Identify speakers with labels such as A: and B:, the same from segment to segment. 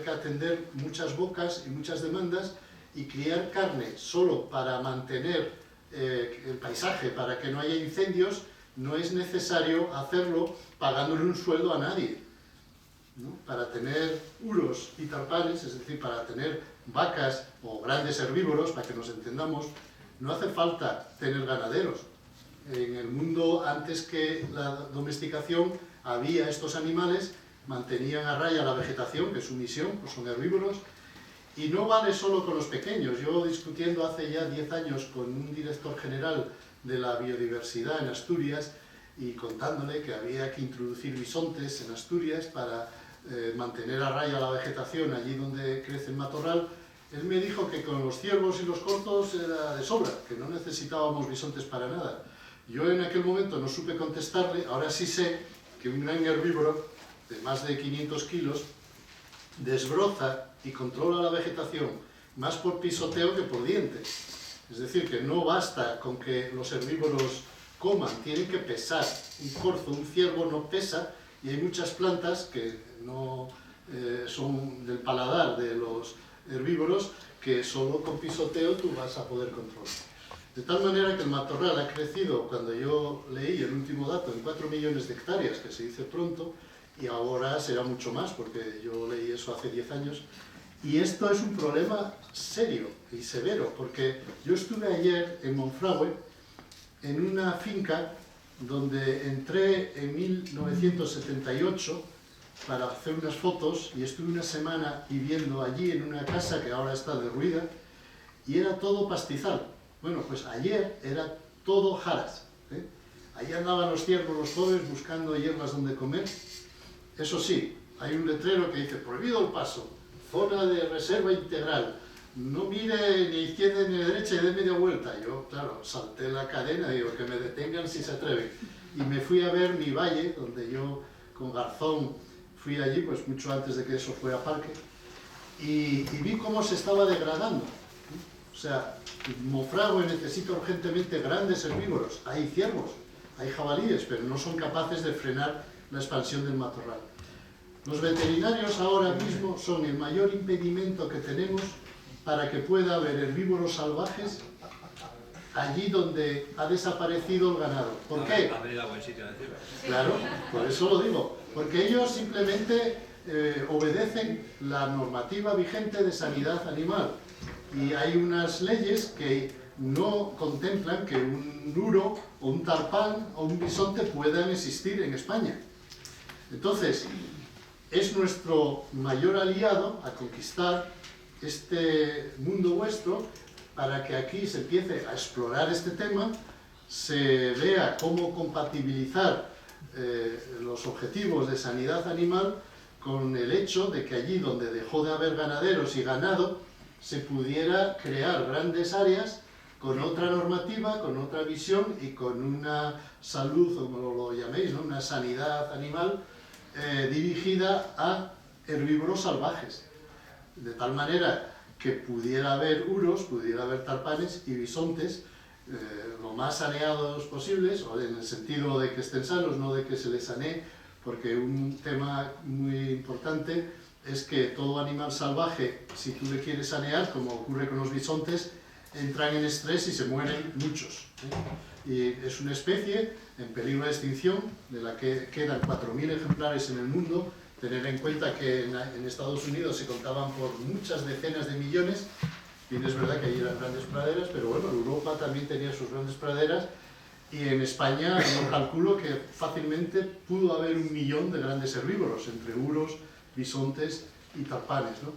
A: que atender muchas bocas y muchas demandas, y criar carne solo para mantener el paisaje, para que no haya incendios, no es necesario hacerlo pagándole un sueldo a nadie, ¿no? Para tener uros y tarpanes, es decir, para tener vacas o grandes herbívoros, para que nos entendamos, no hace falta tener ganaderos. En el mundo, antes que la domesticación, había estos animales, mantenían a raya la vegetación, que es su misión, pues son herbívoros, y no vale solo con los pequeños. Yo, discutiendo hace ya 10 años con un director general de la biodiversidad en Asturias, y contándole que había que introducir bisontes en Asturias para mantener a raya la vegetación allí donde crece el matorral, él me dijo que con los ciervos y los corzos era de sobra, que no necesitábamos bisontes para nada. Yo en aquel momento no supe contestarle, ahora sí sé que un gran herbívoro de más de 500 kilos desbroza y controla la vegetación más por pisoteo que por dientes. Es decir, que no basta con que los herbívoros coman, tienen que pesar. Un corzo, un ciervo no pesa, y hay muchas plantas que no son del paladar de los herbívoros que solo con pisoteo tú vas a poder controlar. De tal manera que el matorral ha crecido, cuando yo leí el último dato, en 4 millones de hectáreas, que se dice pronto, y ahora será mucho más, porque yo leí eso hace 10 años. Y esto es un problema serio y severo, porque yo estuve ayer en Monfragüe, en una finca donde entré en 1978 para hacer unas fotos, y estuve una semana viviendo allí en una casa que ahora está derruida, y era todo pastizal. Bueno, pues ayer era todo jaras, ¿eh? Allí andaban los ciervos, los jóvenes, buscando hierbas donde comer. Eso sí, hay un letrero que dice: prohibido el paso, zona de reserva integral, no mire ni izquierda ni derecha y dé media vuelta. Yo, claro, salté la cadena y digo, que me detengan si se atreven. Y me fui a ver mi valle, donde yo con Garzón fui allí, pues mucho antes de que eso fuera parque, y vi cómo se estaba degradando. O sea, Monfragüe necesita urgentemente grandes herbívoros. Hay ciervos, hay jabalíes, pero no son capaces de frenar la expansión del matorral. Los veterinarios ahora mismo son el mayor impedimento que tenemos para que pueda haber herbívoros salvajes allí donde ha desaparecido el ganado. ¿Por qué? Claro, por eso lo digo. Porque ellos simplemente obedecen la normativa vigente de sanidad animal. Y hay unas leyes que no contemplan que un uro o un tarpán o un bisonte puedan existir en España. Entonces, es nuestro mayor aliado a conquistar este mundo vuestro, para que aquí se empiece a explorar este tema, se vea cómo compatibilizar los objetivos de sanidad animal con el hecho de que allí donde dejó de haber ganaderos y ganado, se pudiera crear grandes áreas con otra normativa, con otra visión y con una salud, como lo llaméis, ¿no? Una sanidad animal dirigida a herbívoros salvajes, de tal manera que pudiera haber uros, pudiera haber tarpanes y bisontes lo más saneados posibles, o en el sentido de que estén sanos, no de que se les sanee, porque un tema muy importante es que todo animal salvaje, si tú le quieres sanear, como ocurre con los bisontes, entran en estrés y se mueren muchos, ¿eh? Y es una especie en peligro de extinción, de la que quedan 4.000 ejemplares en el mundo. Tener en cuenta que en Estados Unidos se contaban por muchas decenas de millones. Bien, es verdad que allí eran grandes praderas, pero bueno, Europa también tenía sus grandes praderas, y en España yo calculo que fácilmente pudo haber 1 millón de grandes herbívoros, entre uros, bisontes y tarpanes, ¿no?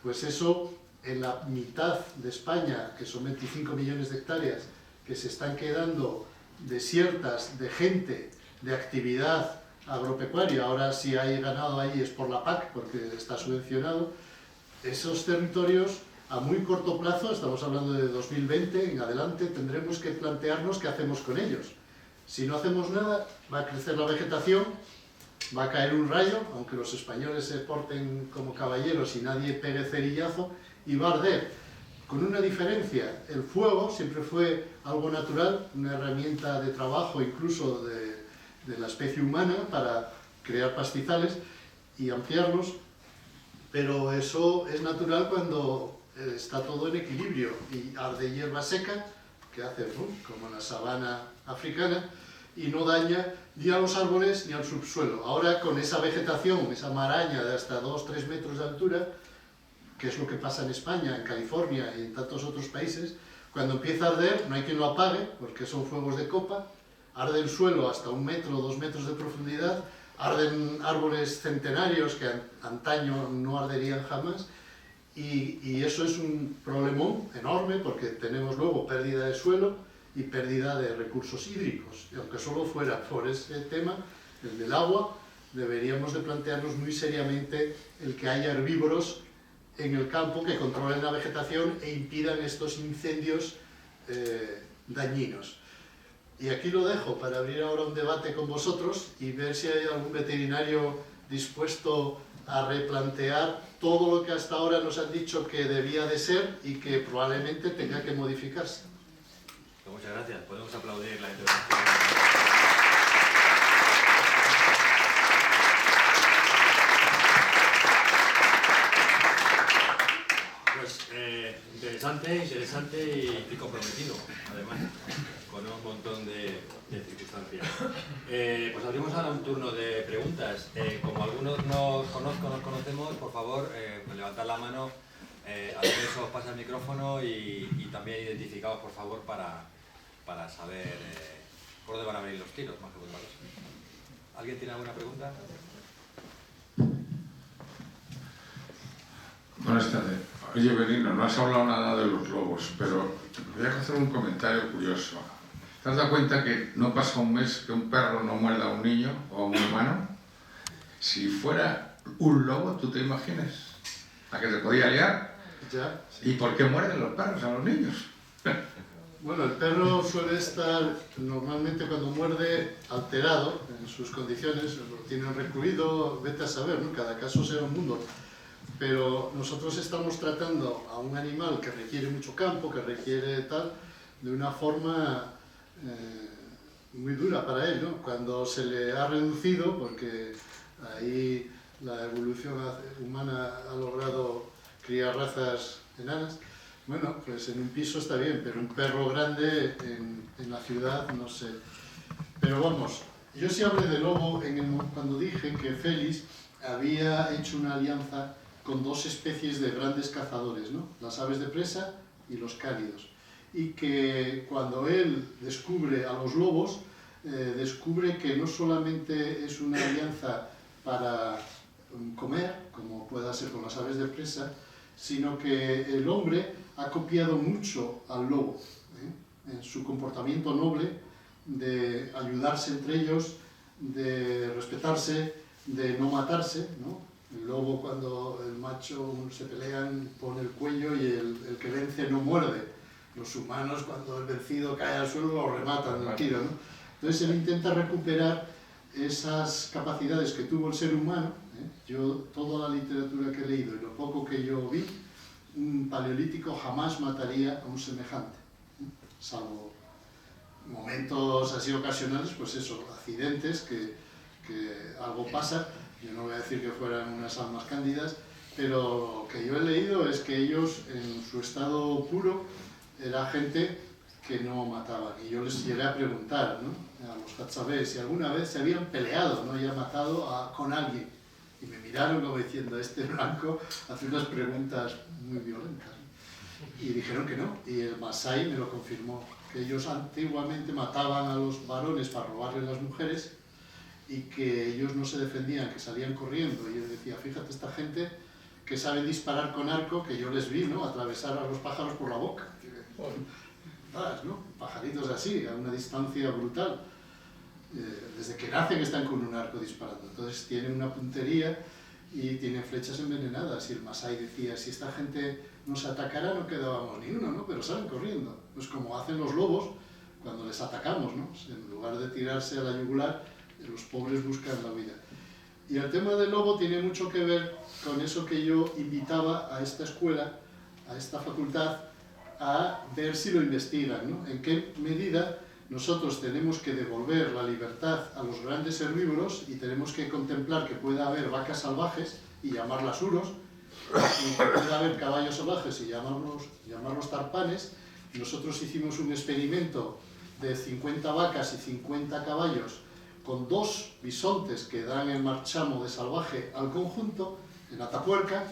A: Pues eso, en la mitad de España, que son 25 millones de hectáreas, que se están quedando desiertas de gente, de actividad agropecuaria, ahora si hay ganado ahí es por la PAC, porque está subvencionado. Esos territorios, a muy corto plazo, estamos hablando de 2020 en adelante, tendremos que plantearnos qué hacemos con ellos. Si no hacemos nada, va a crecer la vegetación, va a caer un rayo, aunque los españoles se porten como caballeros y nadie pegue cerillazo, y va a arder. Con una diferencia: el fuego siempre fue algo natural, una herramienta de trabajo incluso de la especie humana para crear pastizales y ampliarlos, pero eso es natural cuando está todo en equilibrio y arde hierba seca, que hace como en la sabana africana, y no daña ni a los árboles ni al subsuelo. Ahora con esa vegetación, esa maraña de hasta 2-3 metros de altura, que es lo que pasa en España, en California y en tantos otros países, cuando empieza a arder no hay quien lo apague, porque son fuegos de copa, arde el suelo hasta 1 metro o 2 metros de profundidad, arden árboles centenarios que antaño no arderían jamás, y eso es un problemón enorme porque tenemos luego pérdida de suelo y pérdida de recursos hídricos. Y aunque solo fuera por ese tema, el del agua, deberíamos de plantearnos muy seriamente el que haya herbívoros en el campo que controlen la vegetación e impidan estos incendios dañinos. Y aquí lo dejo para abrir ahora un debate con vosotros y ver si hay algún veterinario dispuesto a replantear todo lo que hasta ahora nos han dicho que debía de ser y que probablemente tenga que modificarse.
B: Pues muchas gracias. Podemos aplaudir la intervención. Pues interesante y comprometido, además, con un montón de circunstancias. Pues abrimos ahora un turno de preguntas. Como algunos nos conocemos, por favor, pues levantad la mano, a eso os pasa el micrófono y también identificaos, por favor, para saber por dónde van a venir los tiros, más que por otra cosa. ¿Alguien tiene alguna pregunta?
C: Buenas tardes. Oye, Benigno, no has hablado nada de los lobos, pero te voy a hacer un comentario curioso. ¿Te has dado cuenta que no pasa un mes que un perro no muerda a un niño o a un humano? Si fuera un lobo, ¿tú te imaginas a que se podía liar?
A: Ya.
C: ¿Y por qué muerden los perros a los niños?
A: Bueno, el perro suele estar normalmente cuando muerde alterado en sus condiciones, lo tienen recluido, vete a saber, ¿no? Cada caso será un mundo. Pero nosotros estamos tratando a un animal que requiere mucho campo, que requiere tal, de una forma muy dura para él, ¿no? Cuando se le ha reducido, porque ahí la evolución humana ha logrado criar razas enanas, bueno, pues en un piso está bien, pero un perro grande en la ciudad, no sé. Pero vamos, yo sí hablé de lobo cuando dije que Félix había hecho una alianza con 2 especies de grandes cazadores, ¿no? Las aves de presa y los cánidos. Y que cuando él descubre a los lobos, descubre que no solamente es una alianza para comer, como pueda ser con las aves de presa, sino que el hombre ha copiado mucho al lobo, en su comportamiento noble de ayudarse entre ellos, de respetarse, de no matarse, ¿no? El lobo, cuando el macho se pelean, pone el cuello y el que vence no muerde. Los humanos, cuando el vencido cae al suelo, lo rematan al tiro, ¿no? Entonces él intenta recuperar esas capacidades que tuvo el ser humano. Yo, toda la literatura que he leído y lo poco que yo vi, un paleolítico jamás mataría a un semejante, salvo momentos así ocasionales, pues eso, accidentes, que algo pasa. Yo no voy a decir que fueran unas almas cándidas, pero lo que yo he leído es que ellos, en su estado puro, era gente que no mataban. Y yo les llegué a preguntar, ¿no?, a los Hatsabés, si alguna vez se habían peleado, no habían matado con alguien. Y me miraron como diciendo, este blanco hace unas preguntas muy violentas, ¿no? Y dijeron que no, y el Masái me lo confirmó, que ellos antiguamente mataban a los varones para robarles las mujeres, y que ellos no se defendían, que salían corriendo. Y yo decía, fíjate, esta gente que sabe disparar con arco, que yo les vi, ¿no?, atravesar a los pájaros por la boca. ¿No? Pajaritos así, a una distancia brutal. Desde que nacen están con un arco disparando. Entonces tienen una puntería y tienen flechas envenenadas. Y el Masái decía, si esta gente nos atacara no quedábamos ni uno, ¿no?, pero salen corriendo. Pues como hacen los lobos cuando les atacamos, ¿no? En lugar de tirarse a la yugular, los pobres buscan la vida. Y el tema del lobo tiene mucho que ver con eso que yo invitaba a esta escuela, a esta facultad, a ver si lo investigan, ¿no? En qué medida nosotros tenemos que devolver la libertad a los grandes herbívoros y tenemos que contemplar que pueda haber vacas salvajes y llamarlas uros, y que pueda haber caballos salvajes y llamarlos tarpanes. Nosotros hicimos un experimento de 50 vacas y 50 caballos con 2 bisontes que dan el marchamo de salvaje al conjunto en Atapuerca,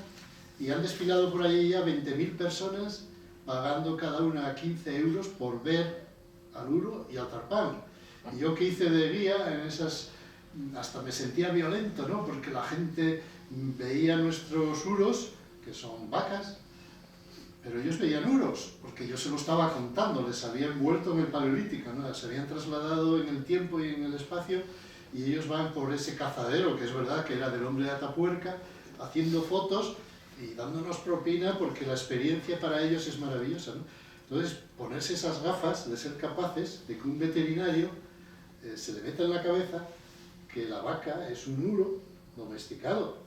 A: y han desfilado por allí ya 20.000 personas pagando cada una 15 euros por ver al uro y al tarpán. Y yo que hice de guía en esas, hasta me sentía violento, ¿no? Porque la gente veía nuestros uros, que son vacas, pero ellos veían uros, porque yo se lo estaba contando, les había envuelto en el Paleolítico, ¿no? Se habían trasladado en el tiempo y en el espacio, y ellos van por ese cazadero, que es verdad que era del hombre de Atapuerca, haciendo fotos y dándonos propina, porque la experiencia para ellos es maravillosa, ¿no? Entonces, ponerse esas gafas de ser capaces de que un veterinario se le meta en la cabeza que la vaca es un uro domesticado,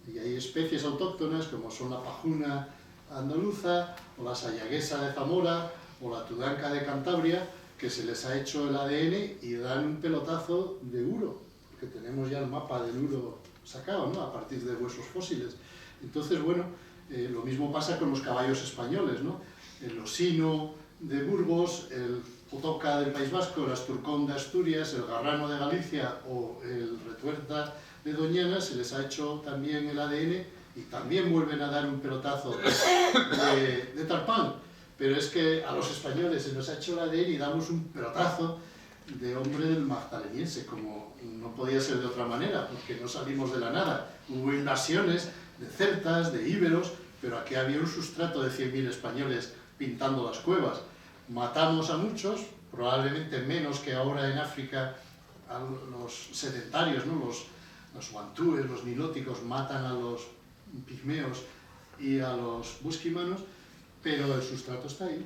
A: y hay especies autóctonas como son la pajuna andaluza, o la sayaguesa de Zamora, o la tudanca de Cantabria, que se les ha hecho el ADN y dan un pelotazo de uro, porque tenemos ya el mapa del uro sacado, ¿no? A partir de huesos fósiles. Entonces, bueno, lo mismo pasa con los caballos españoles, ¿no? El osino de Burgos, el Potoca del País Vasco, el Asturcón de Asturias, el Garrano de Galicia o el Retuerta de Doñana, se les ha hecho también el ADN y también vuelven a dar un pelotazo de tarpán. Pero es que a los españoles se nos ha hecho el ADN y damos un pelotazo de hombre del magdaleniense, como no podía ser de otra manera, porque no salimos de la nada. Hubo invasiones de celtas, de íberos, pero aquí había un sustrato de 100.000 españoles pintando las cuevas. Matamos a muchos, probablemente menos que ahora en África, a los sedentarios, ¿no? Los guantúes, los nilóticos matan a los pigmeos y a los busquimanos, pero el sustrato está ahí.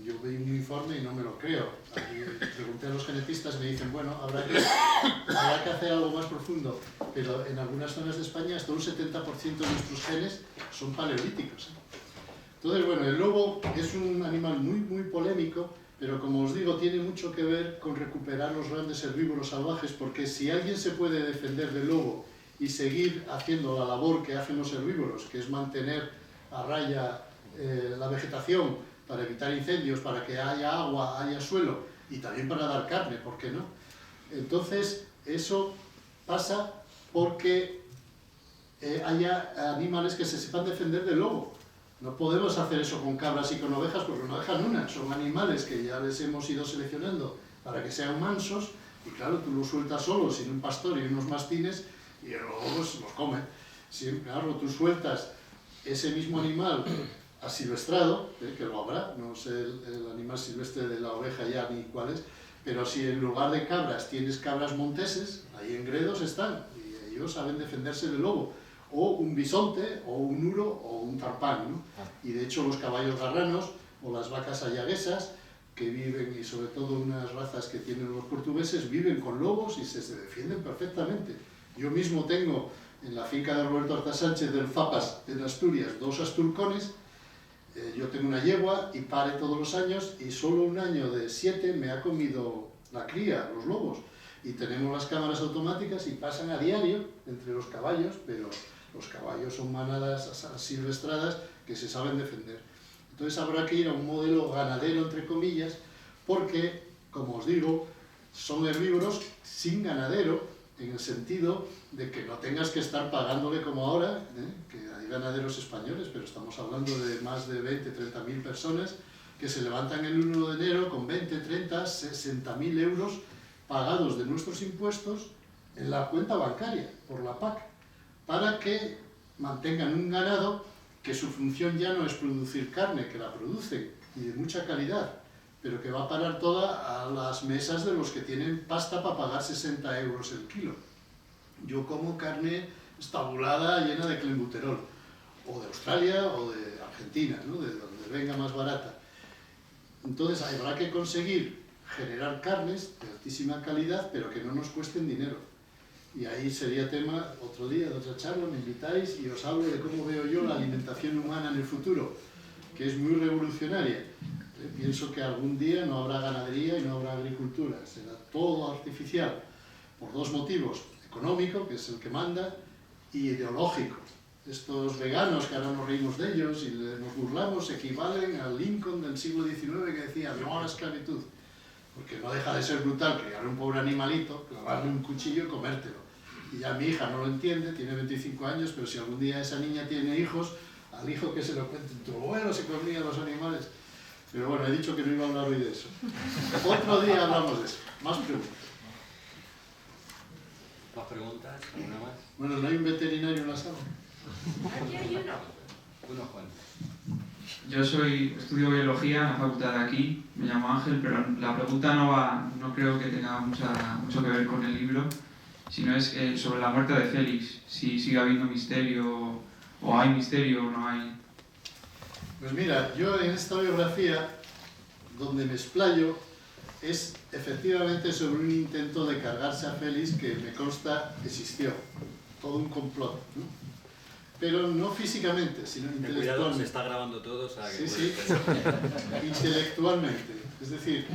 A: Yo veo un informe y no me lo creo. Pregunté a los genetistas y me dicen, bueno, habrá que hacer algo más profundo, pero en algunas zonas de España hasta un 70% de nuestros genes son paleolíticos. Entonces, bueno, el lobo es un animal muy polémico, pero como os digo, tiene mucho que ver con recuperar los grandes herbívoros salvajes, porque si alguien se puede defender del lobo y seguir haciendo la labor que hacen los herbívoros, que es mantener a raya la vegetación para evitar incendios, para que haya agua, haya suelo y también para dar carne, ¿por qué no? Entonces, eso pasa porque haya animales que se sepan defender del lobo. No podemos hacer eso con cabras y con ovejas porque no dejan una, son animales que ya les hemos ido seleccionando para que sean mansos, y claro, tú los sueltas solos sin un pastor y unos mastines y el lobo pues, los come. Si, claro, tú sueltas ese mismo animal asilvestrado, que lo habrá, no sé el animal silvestre de la oveja ya ni cuál es, pero si en lugar de cabras tienes cabras monteses, ahí en Gredos están, y ellos saben defenderse del lobo, o un bisonte, o un uro, o un tarpán, ¿no? Y de hecho los caballos garranos, o las vacas ayaguesas, que viven, y sobre todo unas razas que tienen los portugueses, viven con lobos y se defienden perfectamente. Yo mismo tengo en la finca de Roberto Arta Sánchez del Fapas, en Asturias, 2 asturcones. Yo tengo una yegua y pare todos los años, y solo un año de 7 me ha comido la cría, los lobos. Y tenemos las cámaras automáticas y pasan a diario entre los caballos, pero los caballos son manadas silvestradas que se saben defender. Entonces habrá que ir a un modelo ganadero, entre comillas, porque, como os digo, son herbívoros sin ganadero, en el sentido de que no tengas que estar pagándole como ahora, que hay ganaderos españoles, pero estamos hablando de más de 20, 30.000 personas que se levantan el 1 de enero con 20, 30, 60.000 euros pagados de nuestros impuestos en la cuenta bancaria, por la PAC, para que mantengan un ganado que su función ya no es producir carne, que la producen, y de mucha calidad, pero que va a parar toda a las mesas de los que tienen pasta para pagar 60 euros el kilo. Yo como carne estabulada llena de clenbuterol, o de Australia o de Argentina, ¿no? De donde venga más barata. Entonces habrá que conseguir generar carnes de altísima calidad, pero que no nos cuesten dinero. Y ahí sería tema otro día, de otra charla, me invitáis y os hablo de cómo veo yo la alimentación humana en el futuro, que es muy revolucionaria. Pienso que algún día no habrá ganadería y no habrá agricultura, será todo artificial, por 2 motivos: económico, que es el que manda, y ideológico, estos veganos que ahora nos reímos de ellos y nos burlamos, equivalen al Lincoln del siglo XIX que decía no a la esclavitud, porque no deja de ser brutal criar un pobre animalito, clavarle un cuchillo y comértelo. Y ya mi hija no lo entiende, tiene 25 años, pero si algún día esa niña tiene hijos, al hijo que se lo cuente, tu abuelo se comía los animales. Pero bueno, he dicho que no iba a hablar hoy de eso. Otro día hablamos de eso. Más preguntas.
B: ¿Más preguntas? ¿Alguna más?
A: Bueno, ¿no hay un veterinario en la sala?
D: Aquí hay uno.
B: Uno, Juan.
E: Yo estudio biología en la facultad de aquí, me llamo Ángel, pero la pregunta no creo que tenga mucho que ver con el libro, sino es sobre la muerte de Félix, si sigue habiendo misterio, o hay misterio o no hay.
A: Pues mira, yo en esta biografía, donde me explayo, es efectivamente sobre un intento de cargarse a Félix que me consta existió, todo un complot, ¿no? Pero no físicamente, sino
B: Cuidado, se
A: intelectualmente.
B: está grabando todo, o sea que
A: Sí, sí, intelectualmente. Es decir,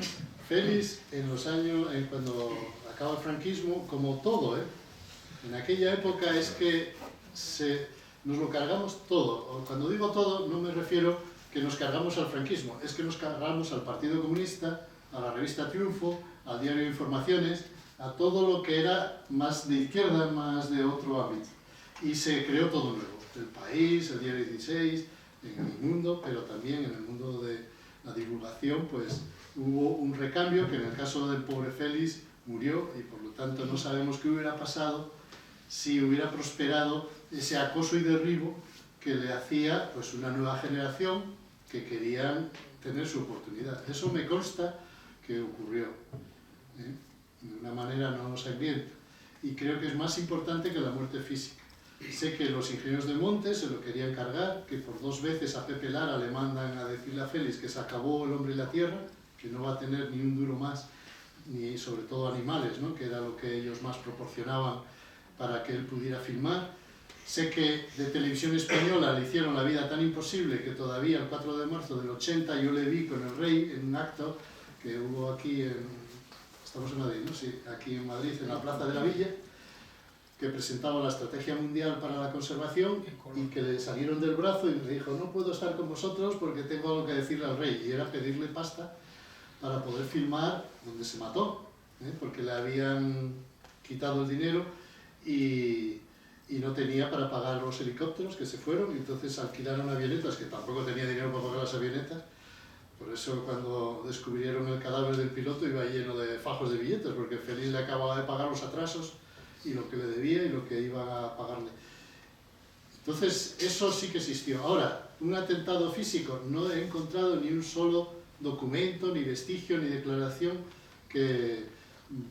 A: Félix en los años, cuando acaba el franquismo, como todo, en aquella época es que nos lo cargamos todo. Cuando digo todo, no me refiero que nos cargamos al franquismo, es que nos cargamos al Partido Comunista, a la revista Triunfo, al diario de Informaciones, a todo lo que era más de izquierda, más de otro ámbito. Y se creó todo nuevo. El País, el Diario 16, en el mundo, pero también en el mundo de la divulgación, pues hubo un recambio que en el caso del pobre Félix murió y por lo tanto no sabemos qué hubiera pasado si hubiera prosperado ese acoso y derribo que le hacía pues una nueva generación que querían tener su oportunidad. Eso me consta que ocurrió, de una manera no sangrienta, y creo que es más importante que la muerte física. Sé que los ingenieros de Montes se lo querían cargar, que por 2 veces a Pepe Lara le mandan a decirle a Félix que se acabó el hombre y la tierra, que no va a tener ni un duro más, ni sobre todo animales, ¿no? Que era lo que ellos más proporcionaban para que él pudiera filmar. Sé que de Televisión Española le hicieron la vida tan imposible que todavía el 4 de marzo del 80 yo le vi con el rey en un acto que hubo aquí estamos en Madrid, ¿no? Sí, aquí en Madrid, en la Plaza de la Villa, que presentaba la Estrategia Mundial para la Conservación y que le salieron del brazo y me dijo no puedo estar con vosotros porque tengo algo que decirle al rey, y era pedirle pasta para poder filmar donde se mató, porque le habían quitado el dinero y no tenía para pagar los helicópteros que se fueron, y entonces alquilaron avionetas, que tampoco tenía dinero para pagar las avionetas. Por eso cuando descubrieron el cadáver del piloto iba lleno de fajos de billetes, porque Félix le acababa de pagar los atrasos y lo que le debía y lo que iba a pagarle. Entonces, eso sí que existió. Ahora, un atentado físico, no he encontrado ni un solo documento, ni vestigio, ni declaración que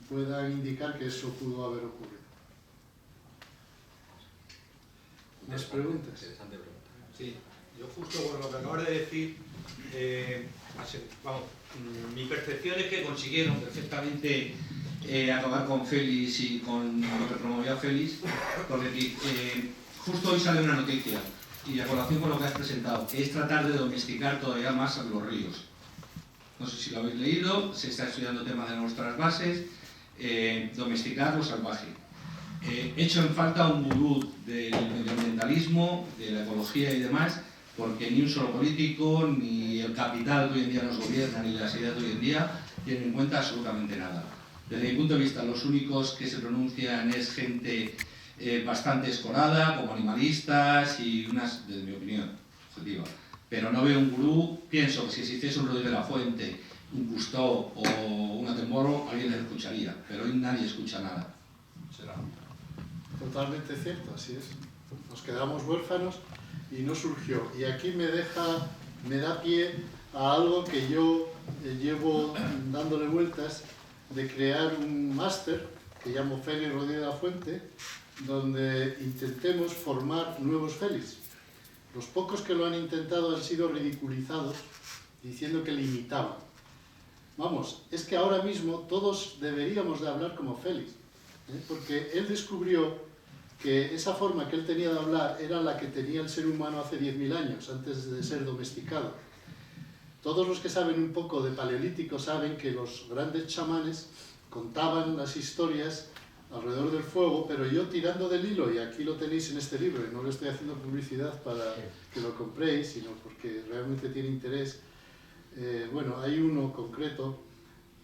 A: puedan indicar que eso pudo haber ocurrido. ¿Más preguntas?
B: Interesante pregunta.
F: Sí, yo justo por lo que acabas de decir, mi percepción es que consiguieron perfectamente acabar con Félix y con lo que promovía Félix, porque justo hoy sale una noticia, y a colación con lo que has presentado, que es tratar de domesticar todavía más a los ríos. No sé si lo habéis leído, se está estudiando el tema de nuestras bases, domesticar lo salvaje. Hecho en falta un gurú del medioambientalismo, de la ecología y demás, porque ni un solo político, ni el capital que hoy en día nos gobierna, ni las ideas de hoy en día, tienen en cuenta absolutamente nada. Desde mi punto de vista, los únicos que se pronuncian es gente bastante escorada, como animalistas y unas, desde mi opinión, objetiva. Pero no veo un gurú, pienso que si existiese un Rodríguez de la Fuente, un Cousteau o un Attenborough, alguien les escucharía, pero hoy nadie escucha nada. Será.
A: Totalmente cierto, así es. Nos quedamos huérfanos y no surgió. Y aquí me da pie a algo que yo llevo dándole vueltas, de crear un máster que llamo Félix Rodríguez de la Fuente, donde intentemos formar nuevos Félix. Los pocos que lo han intentado han sido ridiculizados diciendo que limitaban. Vamos, es que ahora mismo todos deberíamos de hablar como Félix, porque él descubrió que esa forma que él tenía de hablar era la que tenía el ser humano hace 10.000 años, antes de ser domesticado. Todos los que saben un poco de paleolítico saben que los grandes chamanes contaban las historias alrededor del fuego, pero yo tirando del hilo, y aquí lo tenéis en este libro, y no le estoy haciendo publicidad para que lo compréis, sino porque realmente tiene interés. Bueno, hay uno concreto,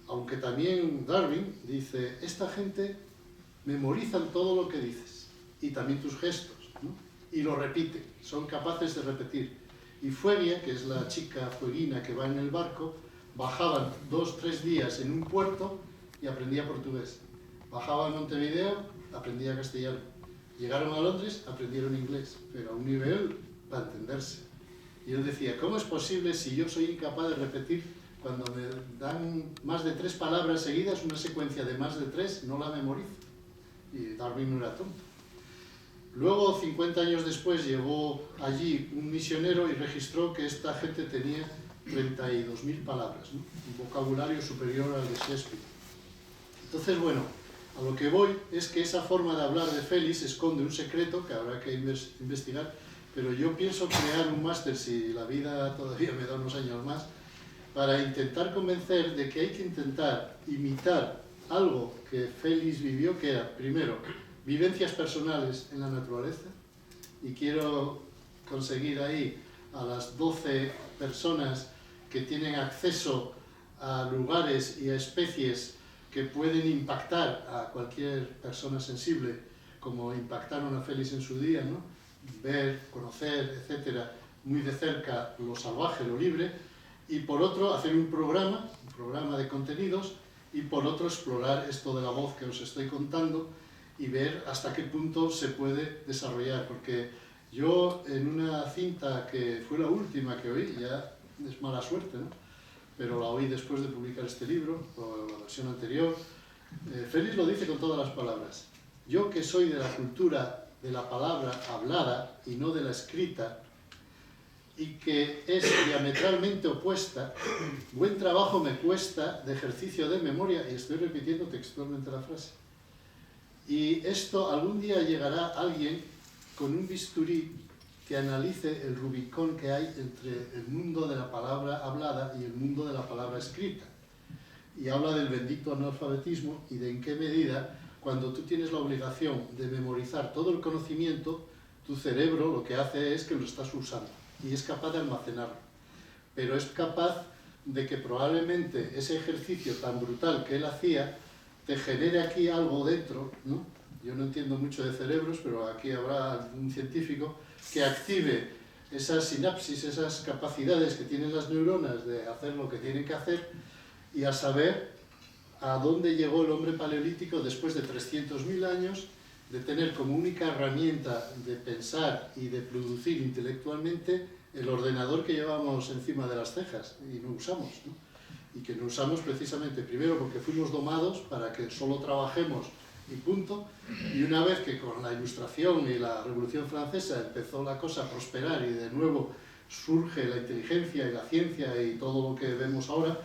A: aunque también Darwin dice, esta gente memorizan todo lo que dices, y también tus gestos, ¿no? Y lo repiten, son capaces de repetir. Y Fuegia, que es la chica fueguina que va en el barco, bajaban 2-3 días en un puerto y aprendía portugués. Bajaba a Montevideo, aprendía castellano. Llegaron a Londres, aprendieron inglés, pero a un nivel para entenderse. Y él decía, ¿cómo es posible si yo soy incapaz de repetir cuando me dan más de 3 palabras seguidas, una secuencia de más de 3, no la memorizo? Y Darwin no era tonto. Luego, 50 años después, llegó allí un misionero y registró que esta gente tenía 32.000 palabras, ¿no? Un vocabulario superior al de Shakespeare. Entonces, bueno, a lo que voy es que esa forma de hablar de Félix esconde un secreto que habrá que investigar, pero yo pienso crear un máster, si la vida todavía me da unos años más, para intentar convencer de que hay que intentar imitar algo que Félix vivió, que era, primero, vivencias personales en la naturaleza, y quiero conseguir ahí a las 12 personas que tienen acceso a lugares y a especies que pueden impactar a cualquier persona sensible, como impactaron a Félix en su día, ¿no? Ver, conocer, etcétera, muy de cerca lo salvaje, lo libre, y por otro hacer un programa de contenidos, y por otro explorar esto de la voz que os estoy contando y ver hasta qué punto se puede desarrollar, porque yo en una cinta que fue la última que oí, ya es mala suerte, ¿no? Pero la oí después de publicar este libro, o la versión anterior, Félix lo dice con todas las palabras. Yo, que soy de la cultura de la palabra hablada y no de la escrita, y que es diametralmente opuesta, buen trabajo me cuesta de ejercicio de memoria, y estoy repitiendo textualmente la frase. Y esto algún día llegará alguien con un bisturí que analice el Rubicón que hay entre el mundo de la palabra hablada y el mundo de la palabra escrita. Y habla del bendito analfabetismo y de en qué medida, cuando tú tienes la obligación de memorizar todo el conocimiento, tu cerebro lo que hace es que lo estás usando y es capaz de almacenarlo. Pero es capaz de que probablemente ese ejercicio tan brutal que él hacía te genere aquí algo dentro, ¿no? Yo no entiendo mucho de cerebros, pero aquí habrá un científico que active esas sinapsis, esas capacidades que tienen las neuronas de hacer lo que tienen que hacer, y a saber a dónde llegó el hombre paleolítico después de 300.000 años de tener como única herramienta de pensar y de producir intelectualmente el ordenador que llevamos encima de las cejas y no usamos, ¿no? Y que no usamos precisamente, primero porque fuimos domados para que solo trabajemos y punto, y una vez que con la Ilustración y la Revolución Francesa empezó la cosa a prosperar y de nuevo surge la inteligencia y la ciencia y todo lo que vemos ahora,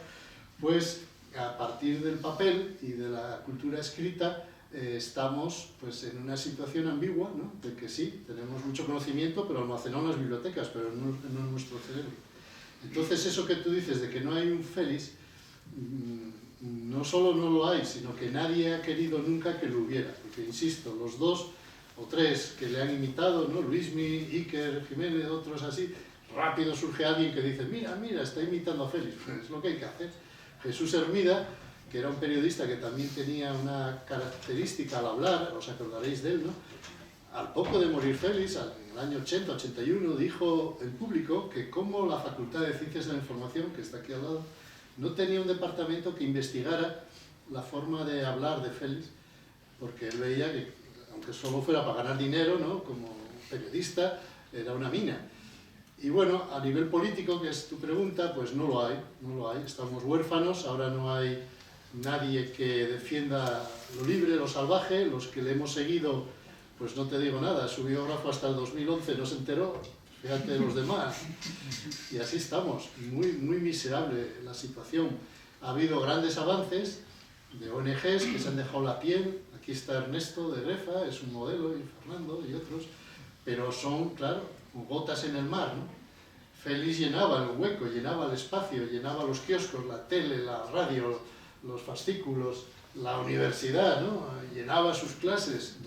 A: pues a partir del papel y de la cultura escrita estamos pues en una situación ambigua, ¿no? De que sí, tenemos mucho conocimiento, pero almacenado en las bibliotecas, pero no en nuestro cerebro. Entonces eso que tú dices de que no hay un Félix, no solo no lo hay, sino que nadie ha querido nunca que lo hubiera, porque insisto, los 2 o 3 que le han imitado, ¿no? Luismi, Iker, Jiménez, otros así, rápido surge alguien que dice, mira, está imitando a Félix, pues es lo que hay que hacer. Jesús Hermida, que era un periodista que también tenía una característica al hablar, os acordaréis de él, ¿no? Al poco de morir Félix, en el año 80-81, dijo en público que como la Facultad de Ciencias de la Información, que está aquí al lado, no tenía un departamento que investigara la forma de hablar de Félix, porque él veía que, aunque solo fuera para ganar dinero, ¿no? Como periodista, era una mina. Y bueno, a nivel político, que es tu pregunta, pues no lo hay, estamos huérfanos, ahora no hay nadie que defienda lo libre, lo salvaje, los que le hemos seguido, pues no te digo nada, su biógrafo hasta el 2011 no se enteró, fíjate de los demás, y así estamos, muy miserable la situación. Ha habido grandes avances de ONGs que se han dejado la piel, aquí está Ernesto de Refa, es un modelo, y Fernando y otros, pero son, claro, gotas en el mar, ¿no? Félix llenaba el hueco, llenaba el espacio, llenaba los kioscos, la tele, la radio, los fascículos, la universidad, ¿no? Llenaba sus clases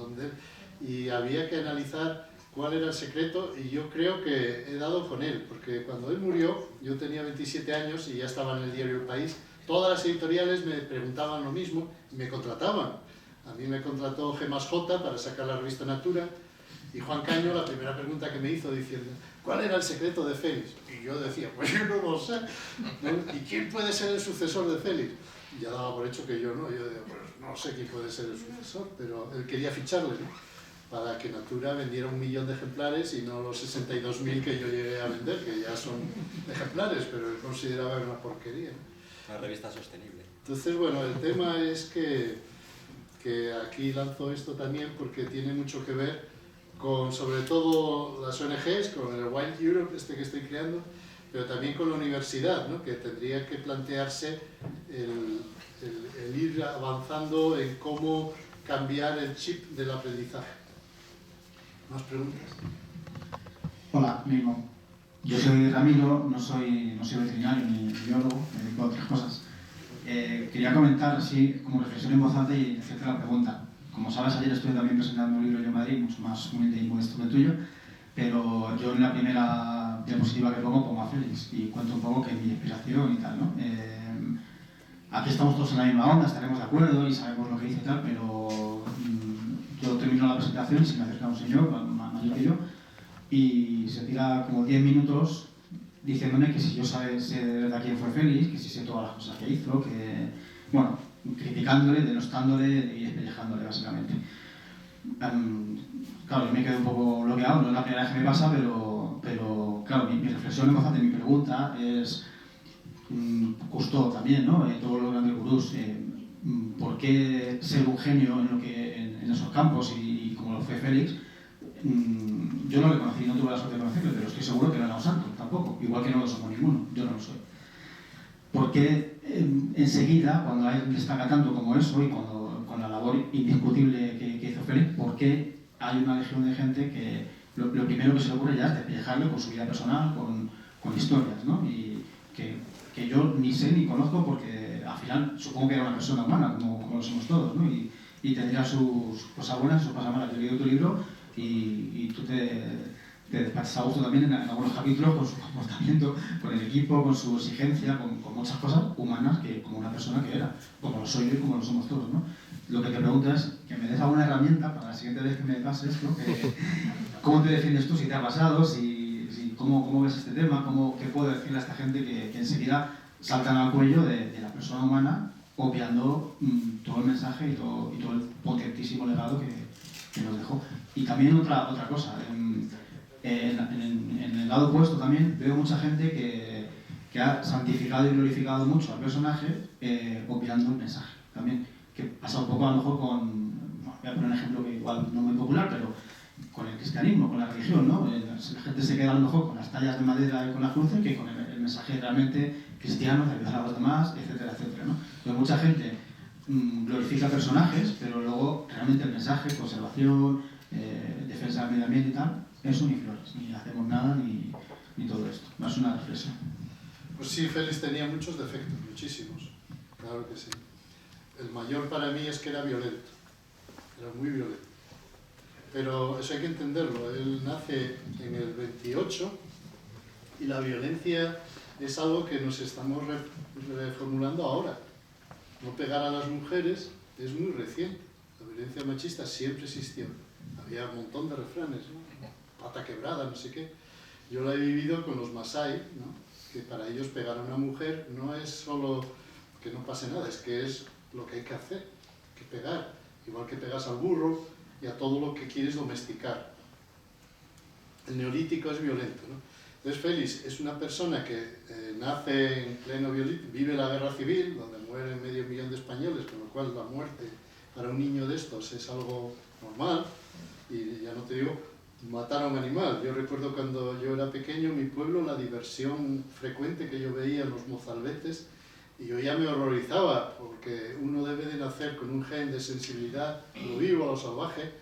A: y había que analizar cuál era el secreto, y yo creo que he dado con él, porque cuando él murió, yo tenía 27 años y ya estaba en el diario El País. Todas las editoriales me preguntaban lo mismo y me contrataban. A mí me contrató G+J para sacar la revista Natura, y Juan Caño, la primera pregunta que me hizo diciendo, ¿cuál era el secreto de Félix? Y yo decía, pues yo no lo sé, ¿no? ¿Y quién puede ser el sucesor de Félix? Y ya daba por hecho que yo no. Yo decía, pues no sé quién puede ser el sucesor, pero él quería ficharle, ¿no? Para que Natura vendiera 1 millón de ejemplares y no los 62.000 que yo llegué a vender, que ya son ejemplares, pero él consideraba una porquería, ¿no?
B: Una revista sostenible.
A: Entonces, bueno, el tema es que aquí lanzo esto también porque tiene mucho que ver con, sobre todo, las ONGs, con el Wild Europe que estoy creando, pero también con la universidad, ¿no? Que tendría que plantearse el ir avanzando en cómo cambiar el chip del aprendizaje. ¿Más preguntas?
G: Hola, mismo. Yo soy Ramiro, no soy veterinario ni biólogo, me dedico a otras cosas. Quería comentar así como reflexión en voz alta y hacerte la pregunta. Como sabes, ayer estuve también presentando un libro yo en Madrid, mucho más humilde y modesto que el tuyo, pero yo en la primera diapositiva que pongo a Félix y cuento un poco que mi inspiración y tal, ¿no? Aquí estamos todos en la misma onda, estaremos de acuerdo y sabemos lo que dice y tal, pero yo termino la presentación y se me acerca un señor, mayor que yo, y se tira como 10 minutos diciéndome que si yo sé de verdad quién fue Félix, que si sé todas las cosas que hizo, que, bueno, criticándole, denostándole y despellejándole básicamente. Claro, yo me quedo un poco bloqueado, no es la primera vez que me pasa, pero claro, mi reflexión en voz alta, mi pregunta es, Cousteau también, ¿no? Todos los grandes gurús, ¿por qué ser un genio en esos campos y como lo fue Félix? Yo no le conocí, no tuve la suerte de conocerle, pero estoy seguro que no era un santo tampoco, igual que no lo somos ninguno, yo no lo soy. ¿Por qué enseguida, cuando alguien destaca tanto como eso y con la labor indiscutible que hizo Félix, por qué hay una legión de gente que lo primero que se le ocurre ya es despellejarle con su vida personal, con historias, ¿no? Y que yo ni sé ni conozco porque al final supongo que era una persona humana, como lo somos todos, ¿no? Y tendría sus cosas buenas y sus cosas malas. Yo he leído tu libro y tú te despachas a gusto también en algunos capítulos con su comportamiento, con el equipo, con su exigencia, con muchas cosas humanas que como una persona que era, como lo soy yo y como lo somos todos, ¿no? Lo que te pregunto es que me des alguna herramienta para la siguiente vez que me pases, ¿no? ¿Cómo te defiendes tú si te ha pasado? ¿Cómo ves este tema? ¿Qué puedo decirle a esta gente que enseguida saltan al cuello de la persona humana, obviando todo el mensaje y todo el potentísimo legado que nos dejó? Y también otra cosa, en el lado opuesto también veo mucha gente que ha santificado y glorificado mucho al personaje, obviando el mensaje. También, que pasa un poco a lo mejor voy a poner un ejemplo que igual no muy popular, pero con el cristianismo, con la religión, ¿no? La gente se queda a lo mejor con las tallas de madera y con las cruces que con el mensaje realmente cristiano de ayudar a los demás, etcétera, etcétera, ¿no? Entonces mucha gente glorifica personajes, pero luego realmente el mensaje, conservación, defensa del medio ambiente y tal, eso ni flores, ni hacemos nada, ni todo esto. Es una reflexión.
A: Pues sí, Félix tenía muchos defectos, muchísimos, claro que sí. El mayor para mí es que era violento, era muy violento. Pero eso hay que entenderlo, él nace en el 28 y la violencia es algo que nos estamos reformulando ahora. No pegar a las mujeres es muy reciente, la violencia machista siempre existió. Había un montón de refranes, ¿no? Pata quebrada, no sé qué. Yo la he vivido con los Masái, ¿no? Que para ellos pegar a una mujer no es solo que no pase nada, es que es lo que hay que hacer, que pegar, igual que pegas al burro y a todo lo que quieres domesticar. El neolítico es violento, ¿no? Entonces Félix es una persona que nace en pleno violento, vive la guerra civil, donde mueren 500.000 de españoles, con lo cual la muerte para un niño de estos es algo normal, y ya no te digo matar a un animal. Yo recuerdo cuando yo era pequeño, en mi pueblo, la diversión frecuente que yo veía en los mozalbetes, y yo ya me horrorizaba, porque uno debe de nacer con un gen de sensibilidad a lo vivo, a lo salvaje,